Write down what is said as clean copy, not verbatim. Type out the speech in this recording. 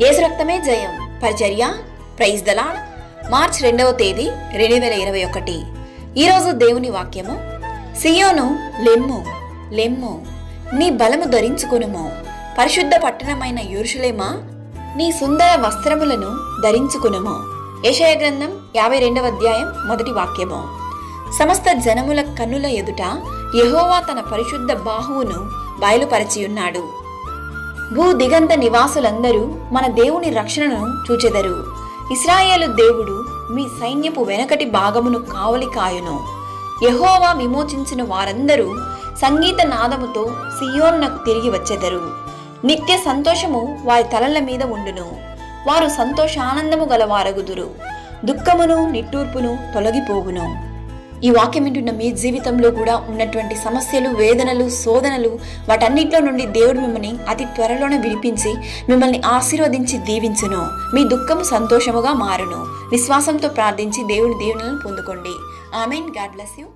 యేసు రక్తమే జయం పరిచర్య ప్రైజ్ ద లార్డ్. మార్చ్ 2వ తేదీ 2021. ఈరోజు దేవుని వాక్యము, సియోను లెమ్ము లెమ్ము, నీ బలము ధరించుకొనుము. పరిశుద్ధ పట్టణమైన యెరూషలేమా, నీ సుందర వస్త్రములను ధరించుకొనుము. యెషయా గ్రంథం 52వ అధ్యాయం 1వ వాక్యము. సమస్త జనముల కన్నుల ఎదుట యెహోవా తన పరిశుద్ధ బాహువును బయలుపరచియున్నాడు. భూ దిగంత నివాసులందరూ మన దేవుని రక్షణను చూచెదరు. ఇశ్రాయేలు దేవుడు మీ సైన్యపు వెనకటి భాగమును కావలి కాయును. యెహోవా విమోచించిన వారందరూ సంగీత నాదముతో సియోనునకు తిరిగి వచ్చెదరు. నిత్య సంతోషము వారి తలల మీద ఉండును. వారు సంతోషానందము గలవారగుదురు. దుఃఖమును నిట్టూర్పును తొలగిపోవును. ఈ వాక్యం వింటున్న మీ జీవితంలో కూడా ఉన్నటువంటి సమస్యలు, వేదనలు, శోధనలు, వాటన్నిటిలో నుండి దేవుడు మిమ్మల్ని అతి త్వరలోనే విడిపించి మిమ్మల్ని ఆశీర్వదించి దీవించును. మీ దుఃఖము సంతోషముగా మారును. విశ్వాసంతో ప్రార్థించి దేవుని దీవెనలను పొందుకోండి. ఆమేన్. God bless you.